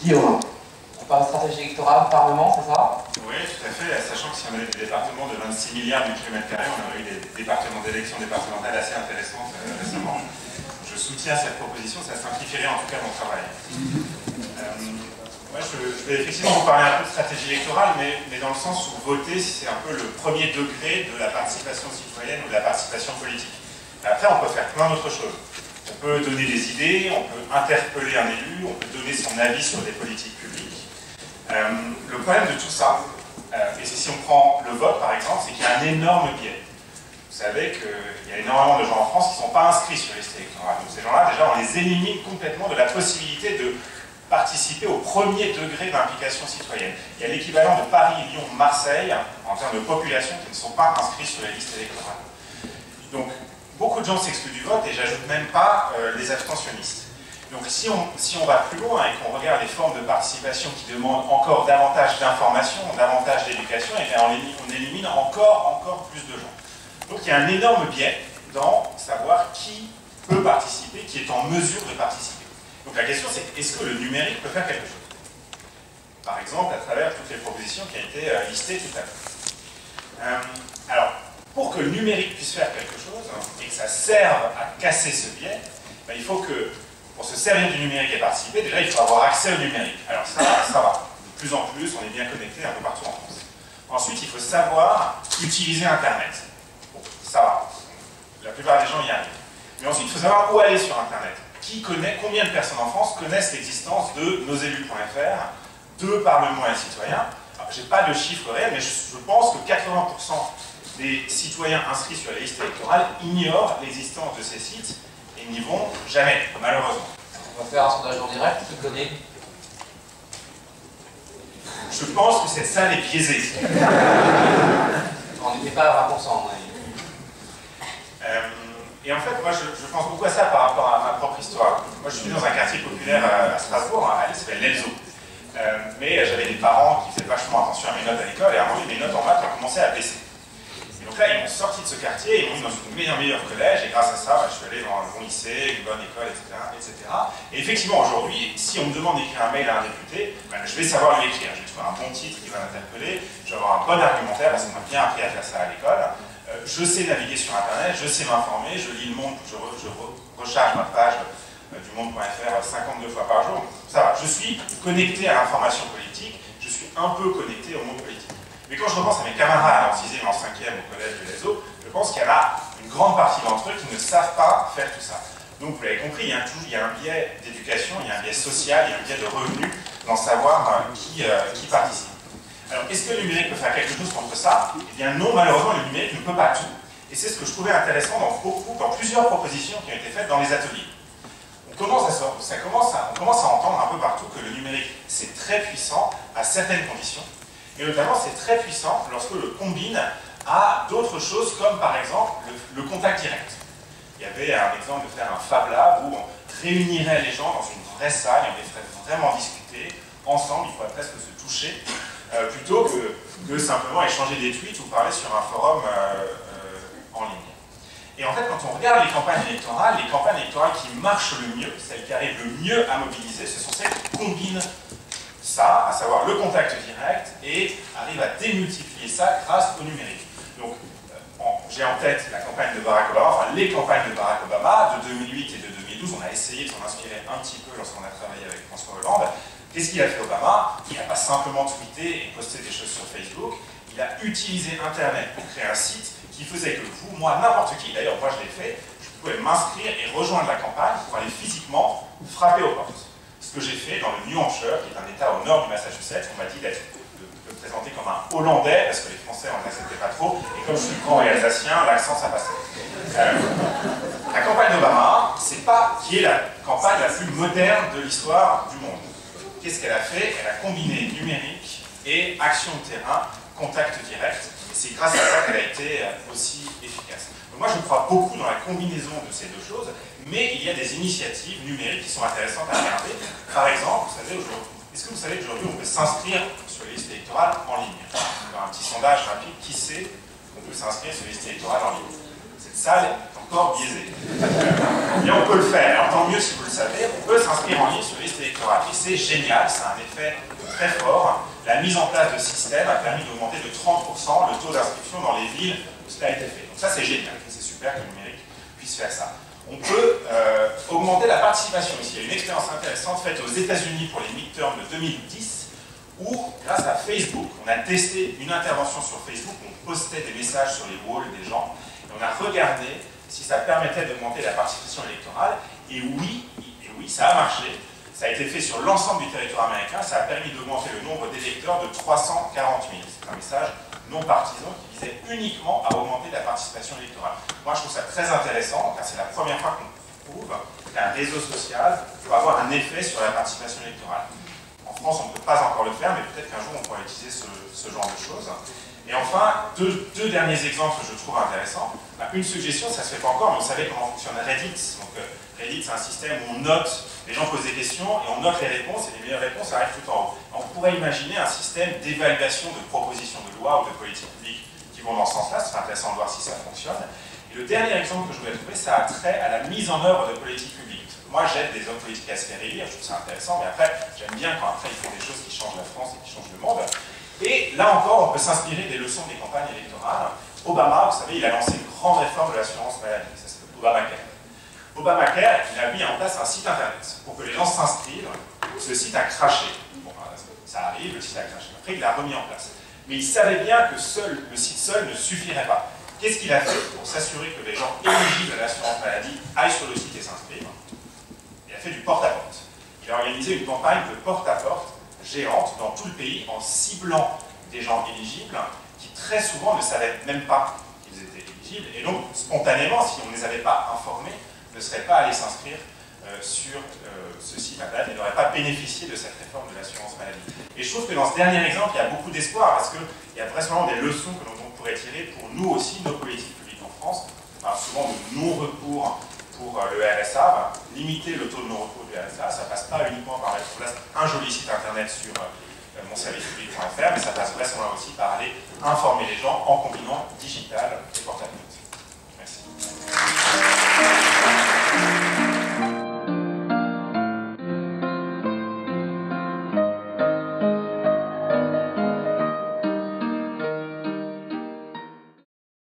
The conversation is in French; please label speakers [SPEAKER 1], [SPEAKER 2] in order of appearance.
[SPEAKER 1] Guillaume, on parle de stratégie électorale, Parlement, c'est ça?
[SPEAKER 2] Oui, tout à fait, sachant que si on avait des départements de 26 milliards de kilomètres carrés, on aurait eu des départements d'élections départementales assez intéressantes récemment. Je soutiens cette proposition, ça simplifierait en tout cas mon travail. Moi, je vais effectivement vous parler un peu de stratégie électorale, mais dans le sens où voter, c'est un peu le premier degré de la participation citoyenne ou de la participation politique. Après, on peut faire plein d'autres choses. On peut donner des idées, on peut interpeller un élu, on peut donner son avis sur des politiques publiques. Le problème de tout ça, et si on prend le vote par exemple, c'est qu'il y a un énorme biais. Vous savez qu'il y a énormément de gens en France qui ne sont pas inscrits sur les listes électorales. Donc ces gens-là, déjà, on les élimine complètement de la possibilité de participer au premier degré d'implication citoyenne. Il y a l'équivalent de Paris, Lyon, Marseille, en termes de population, qui ne sont pas inscrits sur les listes électorales. Donc, beaucoup de gens s'excluent du vote, et j'ajoute même pas les abstentionnistes. Donc si on va plus loin et qu'on regarde les formes de participation qui demandent encore davantage d'information, davantage d'éducation, et bien on élimine encore plus de gens. Donc il y a un énorme biais dans savoir qui peut participer, qui est en mesure de participer. Donc la question c'est, est-ce que le numérique peut faire quelque chose? Par exemple à travers toutes les propositions qui ont été listées tout à l'heure. Alors, pour que le numérique puisse faire quelque chose, et que ça serve à casser ce biais, ben, il faut que, pour se servir du numérique et participer, déjà il faut avoir accès au numérique. Alors ça va. De plus en plus, on est bien connecté un peu partout en France. Ensuite, il faut savoir utiliser Internet. Bon, ça va. La plupart des gens y arrivent. Mais ensuite, il faut savoir où aller sur Internet. Combien de personnes en France connaissent l'existence de nosélus.fr, de Parlement et Citoyens? Je n'ai pas de chiffre réel, mais je pense que 80% des citoyens inscrits sur la liste électorale ignorent l'existence de ces sites et n'y vont jamais, malheureusement.
[SPEAKER 1] On va faire un sondage en direct, qui connaît?
[SPEAKER 2] Je pense que cette salle est biaisée.
[SPEAKER 1] On n'était pas à 20%, à mon avis.
[SPEAKER 2] Et en fait, moi, je pense beaucoup à ça par rapport à ma propre histoire. Moi, je suis dans un quartier populaire à Strasbourg, qui s'appelle l'Elzo. Mais j'avais des parents qui faisaient vachement attention à mes notes à l'école, et à un moment, mes notes en maths ont commencé à baisser. Et donc là, ils m'ont sorti de ce quartier, ils m'ont mis dans un meilleur collège, et grâce à ça, je suis allé dans un bon lycée, une bonne école, etc. Et effectivement, aujourd'hui, si on me demande d'écrire un mail à un député, je vais savoir lui écrire. Je vais trouver un bon titre qui va m'interpeller, je vais avoir un bon argumentaire, parce qu'on m'a bien appris à faire ça à l'école. Je sais naviguer sur Internet, je sais m'informer, je lis Le Monde, je recharge ma page du monde.fr 52 fois par jour. Ça va, je suis connecté à l'information politique, je suis un peu connecté au monde politique. Mais quand je repense à mes camarades en 6e et en 5e au collège de l'ESO, je pense qu'il y en a une grande partie d'entre eux qui ne savent pas faire tout ça. Donc vous l'avez compris, il y a un biais d'éducation, il y a un biais social, il y a un biais de revenu dans savoir qui participe. Alors, est-ce que le numérique peut faire quelque chose contre ça? Eh bien non, malheureusement, le numérique ne peut pas tout. Et c'est ce que je trouvais intéressant dans plusieurs propositions qui ont été faites dans les ateliers. On commence à entendre un peu partout que le numérique, c'est très puissant à certaines conditions. Et notamment, c'est très puissant lorsque le combine à d'autres choses, comme par exemple le contact direct. Il y avait un exemple de faire un Fab Lab où on réunirait les gens dans une vraie salle et on les ferait vraiment discuter ensemble, il faudrait presque se toucher. Plutôt que simplement échanger des tweets ou parler sur un forum en ligne. Et en fait, quand on regarde les campagnes électorales qui marchent le mieux, celles qui arrivent le mieux à mobiliser, ce sont celles qui combinent ça, à savoir le contact direct, et arrivent à démultiplier ça grâce au numérique. Donc, j'ai en tête la campagne de Barack Obama, enfin les campagnes de Barack Obama, de 2008 et de 2012, on a essayé de s'en inspirer un petit peu lorsqu'on a travaillé avec François Hollande. Qu'est-ce qu'il a fait Obama? Il n'a pas simplement tweeté et posté des choses sur Facebook, il a utilisé Internet pour créer un site qui faisait que vous, moi, n'importe qui, d'ailleurs moi je l'ai fait, je pouvais m'inscrire et rejoindre la campagne pour aller physiquement frapper aux portes. Ce que j'ai fait dans le New Hampshire, qui est un état au nord du Massachusetts, on m'a dit de me présenter comme un Hollandais, parce que les Français on n'acceptait pas trop, et comme je suis grand et alsacien, l'accent ça passait. La campagne d'Obama, c'est pas qui est la campagne la plus moderne de l'histoire du monde. Qu'est-ce qu'elle a fait? Elle a combiné numérique et action de terrain, contact direct. Et c'est grâce à ça qu'elle a été aussi efficace. Donc moi, je crois beaucoup dans la combinaison de ces deux choses, mais il y a des initiatives numériques qui sont intéressantes à regarder. Par exemple, est-ce que vous savez qu'aujourd'hui, on peut s'inscrire sur les listes électorales en ligne? Alors, un petit sondage rapide, qui sait qu'on peut s'inscrire sur les listes électorales en ligne? Cette salle est encore biaisée. Mais on peut le faire. Alors, tant mieux si vous le savez, on peut s'inscrire en ligne sur les listes électorales. électorale. Et c'est génial, c'est un effet très fort. La mise en place de systèmes a permis d'augmenter de 30% le taux d'inscription dans les villes où cela a été fait. Donc ça c'est génial, c'est super que le numérique puisse faire ça. On peut augmenter la participation ici. Il y a une expérience intéressante faite aux États-Unis pour les midterms de 2010 où, grâce à Facebook, on a testé une intervention sur Facebook, on postait des messages sur les walls des gens et on a regardé si ça permettait d'augmenter la participation électorale. Et oui, ça a marché. Ça a été fait sur l'ensemble du territoire américain. Ça a permis d'augmenter le nombre d'électeurs de 340 000. C'est un message non partisan qui visait uniquement à augmenter la participation électorale. Moi, je trouve ça très intéressant, car c'est la première fois qu'on prouve qu'un réseau social peut avoir un effet sur la participation électorale. En France, on ne peut pas encore le faire, mais peut-être qu'un jour, on pourra utiliser ce genre de choses. Et enfin, deux derniers exemples que je trouve intéressants. Une suggestion, ça ne se fait pas encore, mais vous savez comment fonctionne Reddit. Donc, Reddit, c'est un système où on note, les gens posent des questions, et on note les réponses, et les meilleures réponses arrivent tout en haut. On pourrait imaginer un système d'évaluation de propositions de loi ou de politiques publiques qui vont dans ce sens-là. C'est intéressant de voir si ça fonctionne. Et le dernier exemple que je voulais trouver, ça a trait à la mise en œuvre de politiques publiques. Moi, j'aide des hommes politiques à se faire élire, je trouve ça intéressant, mais après, j'aime bien quand après ils font des choses qui changent la France et qui changent le monde. Et là encore, on peut s'inspirer des leçons des campagnes électorales. Obama, vous savez, il a lancé une grande réforme de l'assurance maladie, ça s'appelle Obamacare. Obamacare, il a mis en place un site internet pour que les gens s'inscrivent. Ce site a craché. Bon, ça arrive, le site a craché. Après, il l'a remis en place. Mais il savait bien que le site seul ne suffirait pas. Qu'est-ce qu'il a fait pour s'assurer que les gens éligibles à l'assurance maladie aillent sur le site et s'inscrivent? Il a fait du porte-à-porte. Il a organisé une campagne de porte-à-porte géante dans tout le pays en ciblant des gens éligibles qui très souvent ne savaient même pas qu'ils étaient éligibles et donc spontanément, si on ne les avait pas informés, ne seraient pas allés s'inscrire sur ce site internet et n'auraient pas bénéficié de cette réforme de l'assurance maladie. Et je trouve que dans ce dernier exemple, il y a beaucoup d'espoir parce qu'il y a vraiment des leçons que l'on pourrait tirer pour nous aussi, nos politiques publiques en France. On parle souvent de non-recours pour le RSA, limiter le taux de non-recours du RSA, ça passe pas uniquement par mettre en place un joli site internet sur monservicepublic.fr, mais ça passe vraisemblablement aussi par aller informer les gens en combinant digital et portable.